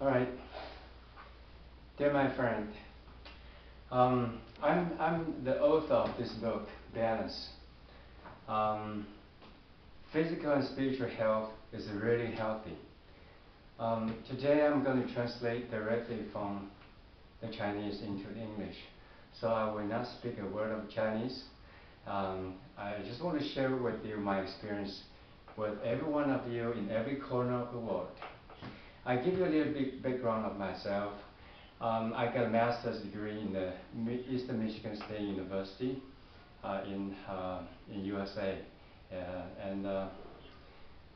All right, dear my friend, I'm the author of this book, Balance. Um, Physical and spiritual health is really healthy. Today I'm going to translate directly from the Chinese into English, so I will not speak a word of Chinese. I just want to share with you my experience with every one of you in every corner of the world. I give you a little bit background of myself. I got a master's degree in the Eastern Michigan State University in USA, and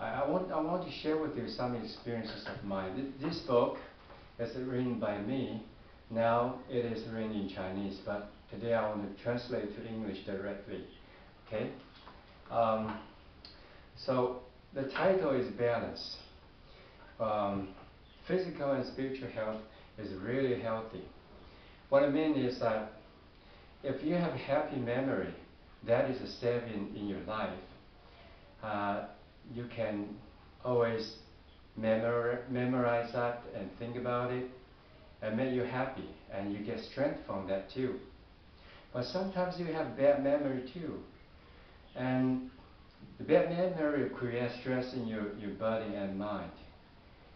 I want to share with you some experiences of mine. This book is written by me. Now it is written in Chinese, but today I want to translate to English directly. Okay. Um, so the title is Balance. Um, Physical and spiritual health is really healthy. What I mean is that if you have happy memory, that is a step in your life. You can always memorize that and think about it and make you happy, and you get strength from that too. But sometimes you have bad memory too, and the bad memory creates stress in your body and mind,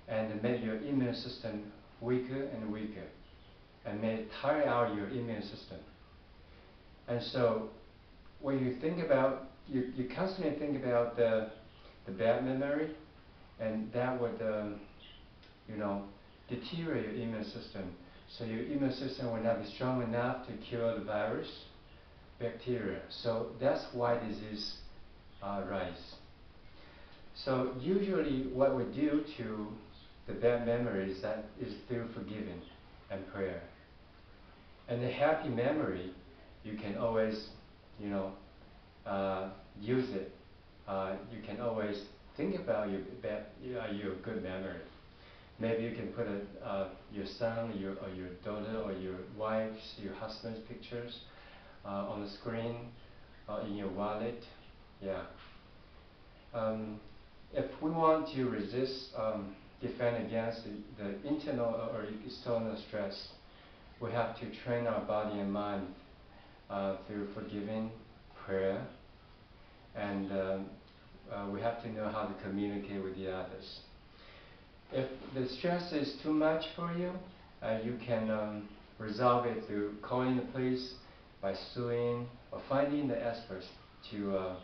and make your immune system weaker and weaker, and may tire out your immune system. And so when you think about, you constantly think about the bad memory, and that would, deteriorate your immune system. So your immune system will not be strong enough to kill the virus, bacteria. So that's why disease rise. So usually what we do to the bad memories that is through forgiving and prayer. And the happy memory, you can always, use it. You can always think about your good memory. Maybe you can put your son, or your daughter, or your wife's, your husband's pictures on the screen, in your wallet. Yeah. If we want to resist, defend against the internal or external stress, we have to train our body and mind through forgiving, prayer, and we have to know how to communicate with the others. If the stress is too much for you, you can resolve it through calling the police, by suing, or finding the experts to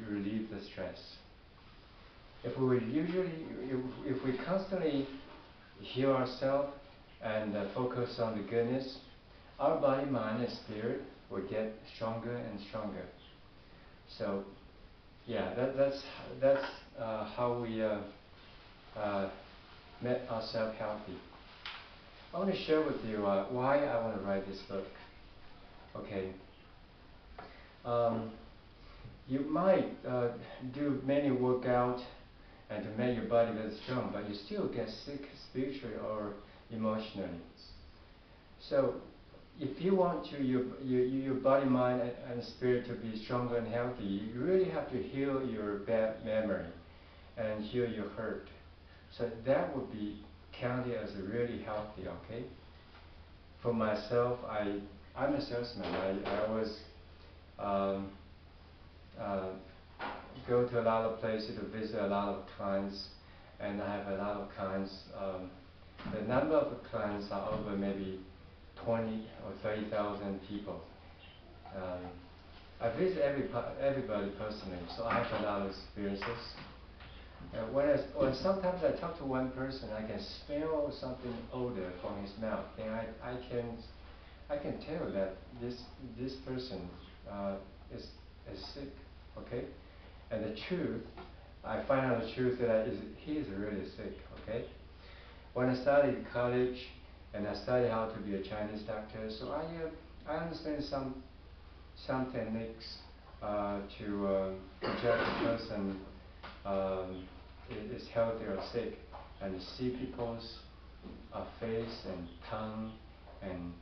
relieve the stress. If we constantly heal ourselves and focus on the goodness, our body, mind, and spirit will get stronger and stronger. So, yeah, that's how we make ourselves healthy. I want to share with you why I want to write this book. Okay. You might do many workouts and to make your body very strong, but you still get sick spiritually or emotionally. So if you want your body, mind, and spirit to be stronger and healthy, you really have to heal your bad memory and heal your hurt. So that would be counted as a really healthy, okay? For myself, I'm a salesman. I always uh, go to a lot of places to visit a lot of clients, and I have a lot of clients. The number of clients are over maybe 20 or 30,000 people. I visit everybody personally, so I have a lot of experiences. When sometimes I talk to one person, I can smell something odor from his mouth, and I can tell that this person is sick. Okay, and the truth, I find out the truth that he is really sick. Okay, when I studied college and I studied how to be a Chinese doctor, so I understand some techniques to judge a person is healthy or sick, and see people's face and tongue and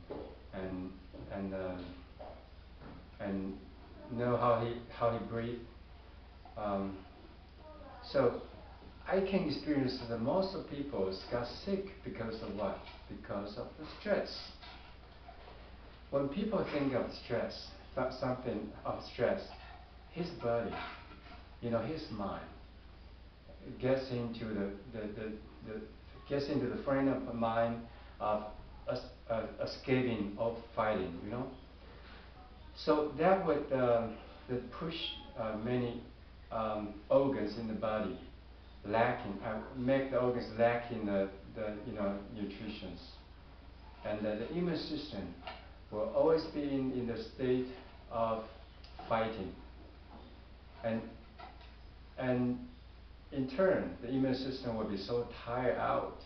and and um, and know how he breathes. So I can experience that most of people got sick because of what? Because of the stress. When people think of stress, something of stress, his body, his mind gets into the gets into the frame of mind of escaping or fighting. So that would that push many organs in the body lacking, make the organs lacking the nutrition, and the immune system will always be in the state of fighting, and in turn the immune system will be so tired out,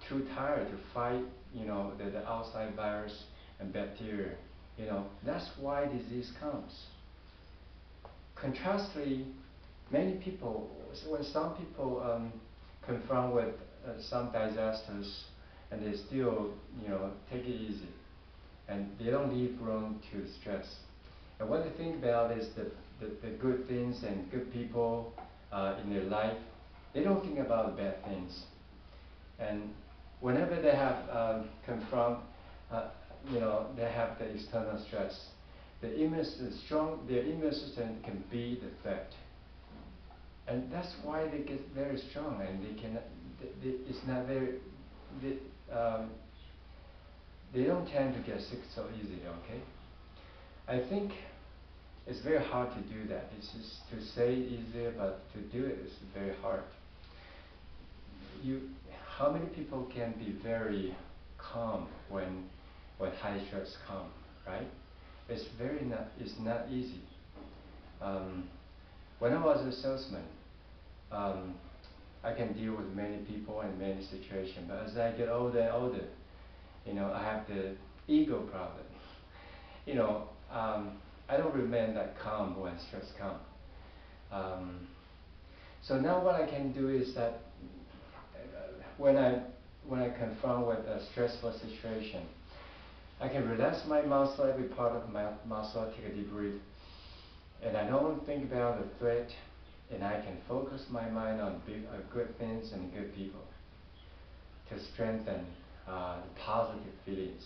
too tired to fight the outside virus and bacteria. That's why disease comes. Contrastly, many people, when some people confront with some disasters, and they still, take it easy, and they don't leave room to stress. And what they think about is the good things and good people in their life. They don't think about the bad things. And whenever they have they have the external stress, their immune system can beat the threat. And that's why they get very strong, and it's not very, they don't tend to get sick so easily, okay? I think it's very hard to do that. It's just to say it easier, but to do it is very hard. How many people can be very calm when high stress come, right? It's not easy. When I was a salesman, I can deal with many people and many situations, but as I get older and older, I have the ego problem. I don't remain that calm when stress comes. So now what I can do is that when I confront with a stressful situation, I can relax my muscle, every part of my muscle, take a deep breath, and I don't think about the threat, and I can focus my mind on good things and good people to strengthen the positive feelings.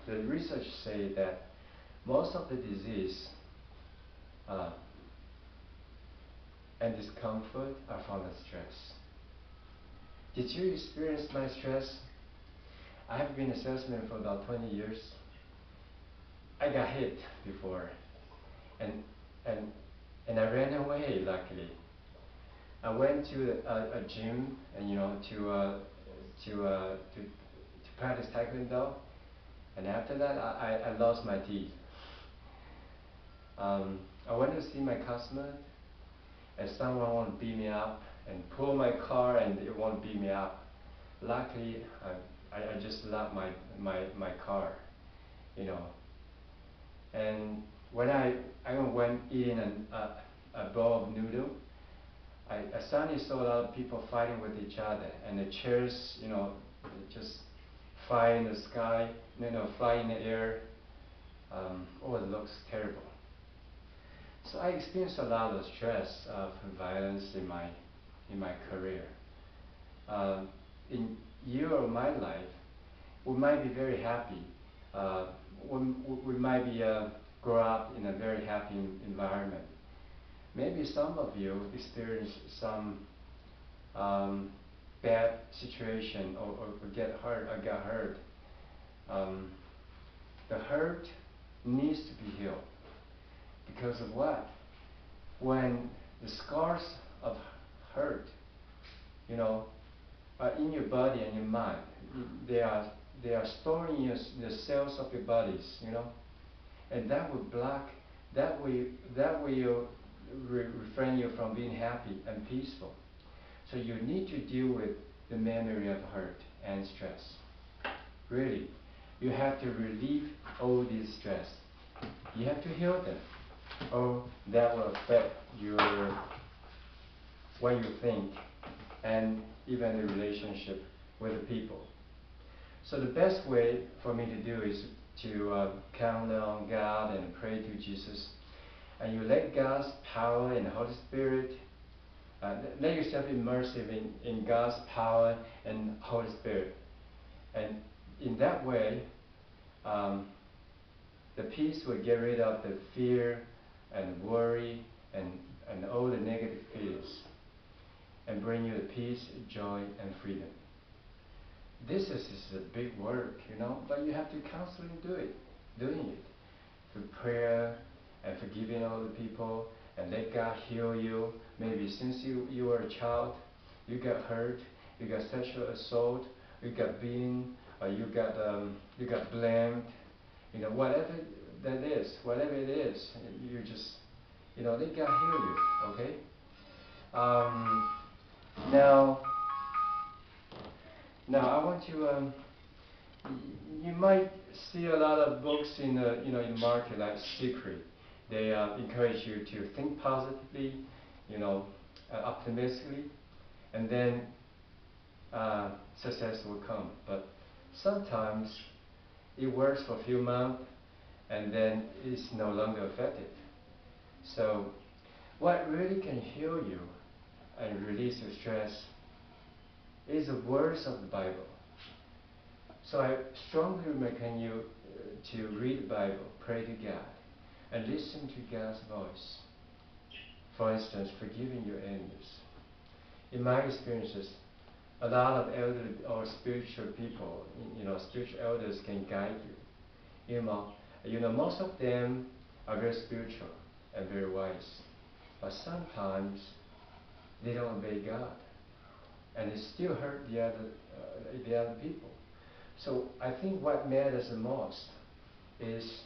The research say that most of the disease and discomfort are from the stress. Did you experience my stress? I have been a salesman for about 20 years. I got hit before, and I ran away. Luckily, I went to a gym and to practice Taekwondo, and after that I lost my teeth. I went to see my customer, and someone wanted to beat me up and pull my car, and they want to beat me up. Luckily, I just locked my car, And when I went eating a bowl of noodle, I suddenly saw a lot of people fighting with each other, and the chairs, just fly in the sky, fly in the air. It looks terrible. So I experienced a lot of stress from violence in my career. In year of my life, we might be very happy. We might be grow up in a very happy environment. Maybe some of you experience some bad situation or get hurt or got hurt. The hurt needs to be healed. Because of what? When the scars of hurt, are in your body and your mind, they are stored in the cells of your bodies, and that will block, that will refrain you from being happy and peaceful. So you need to deal with the memory of hurt and stress. Really, you have to relieve all these stress. You have to heal them, or that will affect what you think and even the relationship with the people. So the best way for me to do is to count on God and pray to Jesus. and you let God's power and Holy Spirit, let yourself immersive in God's power and Holy Spirit. And in that way, the peace will get rid of the fear and worry and all the negative fears and bring you the peace, joy, and freedom. This is a big work, but you have to constantly doing it through prayer and forgiving all the people and let God heal you. Maybe since you were a child, you got hurt, you got sexual assault, you got beaten, or you got blamed, whatever whatever it is, you just, let God heal you, okay? Now I want to, you might see a lot of books in the, in the market like Secret. They encourage you to think positively, optimistically, and then success will come. But sometimes it works for a few months and then it's no longer effective. So what really can heal you and release your stress is the words of the Bible. So I strongly recommend you to read the Bible, pray to God, and listen to God's voice. For instance, forgiving your enemies. In my experiences, a lot of elderly or spiritual people, spiritual elders can guide you. Most of them are very spiritual and very wise, but sometimes they don't obey God, and they still hurt the other people. So I think what matters the most is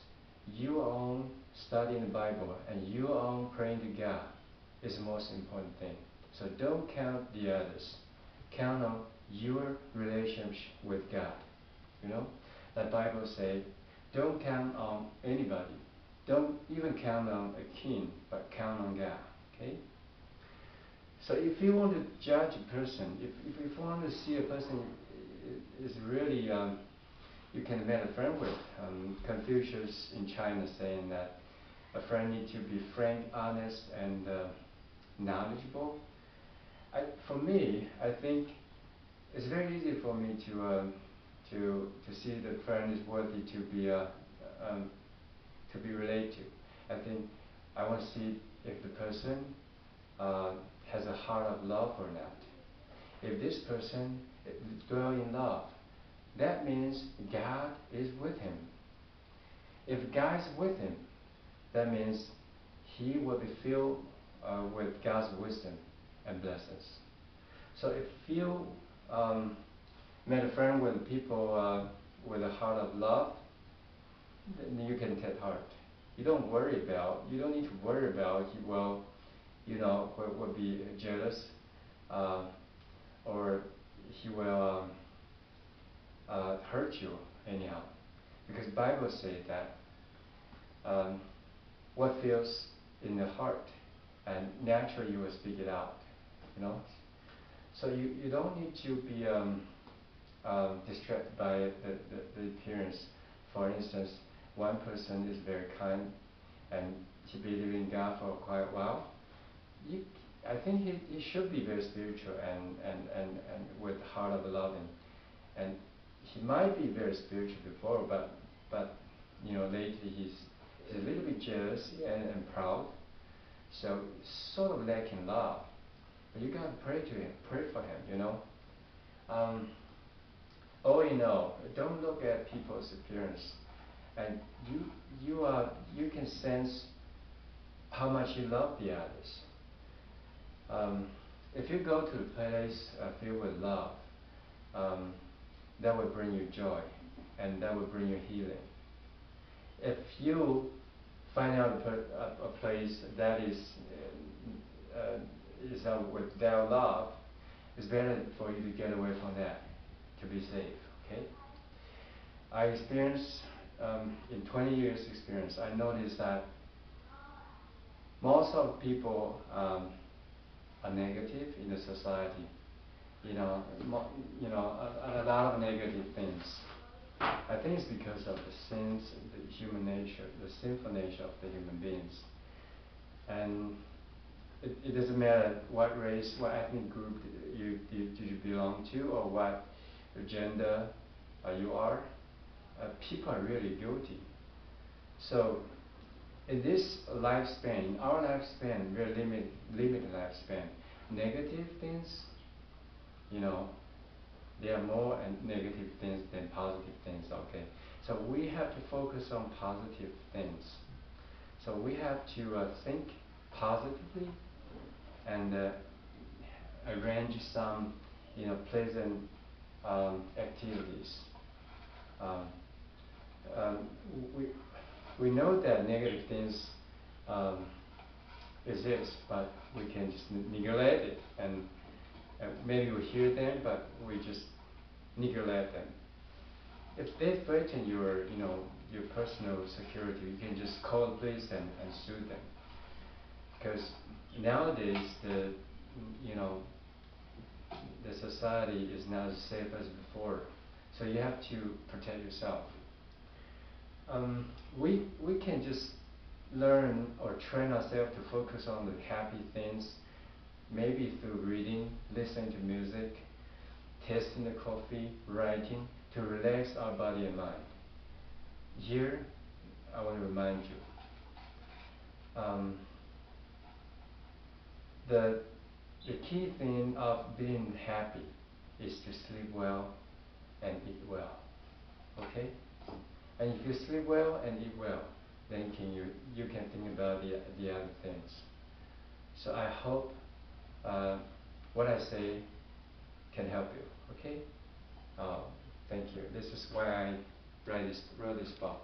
your own studying the Bible and your own praying to God is the most important thing. So don't count the others. Count on your relationship with God. The Bible says, don't count on anybody. Don't even count on a king, but count on God. Okay? So if you want to judge a person, if you want to see a person is really, you can make a friend with. Confucius in China saying that a friend needs to be frank, honest, and knowledgeable. For me, I think it's very easy for me to see that friend is worthy to be related to. I think I want to see if the person has a heart of love or not. If this person dwells in love, that means God is with him. If God is with him, that means he will be filled with God's wisdom and blessings. So if you made a friend with people with a heart of love, then you can take heart. You don't need to worry about, will be jealous, or he will hurt you anyhow. Because Bible says that what feels in the heart, and naturally you will speak it out. So you don't need to be distracted by the appearance. For instance, one person is very kind and he believed in God for quite a while. I think he should be very spiritual and with heart of loving. And he might be very spiritual before, but lately he's a little bit jealous and proud. So sort of lacking love. But you gotta pray to him, pray for him, all in all, don't look at people's appearance. And you can sense how much you love the others. If you go to a place filled with love, that will bring you joy, and that will bring you healing. If you find out a place that is without love, it's better for you to get away from that to be safe. Okay. I experienced in 20 years experience, I noticed that most of people are negative in the society. A lot of negative things. I think it's because of the sins, the human nature, the sinful nature of the human beings. And it doesn't matter what race, what ethnic group you belong to, or what gender you are. People are really guilty. So in this lifespan, our lifespan, very limited lifespan, negative things, you know, there are more negative things than positive things, okay? So we have to focus on positive things. So we have to think positively and arrange some, pleasant activities. Um, um, we, we know that negative things um, exist, but we can just neglect it, and maybe we hear them, but we just neglect them. If they threaten your personal security, you can just call the police and sue them. Because nowadays you know the society is not as safe as before, so you have to protect yourself. We can just learn or train ourselves to focus on the happy things, maybe through reading, listening to music, tasting the coffee, writing, to relax our body and mind. Here, I want to remind you, the key thing of being happy is to sleep well and eat well. Okay? And if you sleep well and eat well, then you can think about the other things. So I hope what I say can help you. Okay? Thank you. This is why I wrote this book.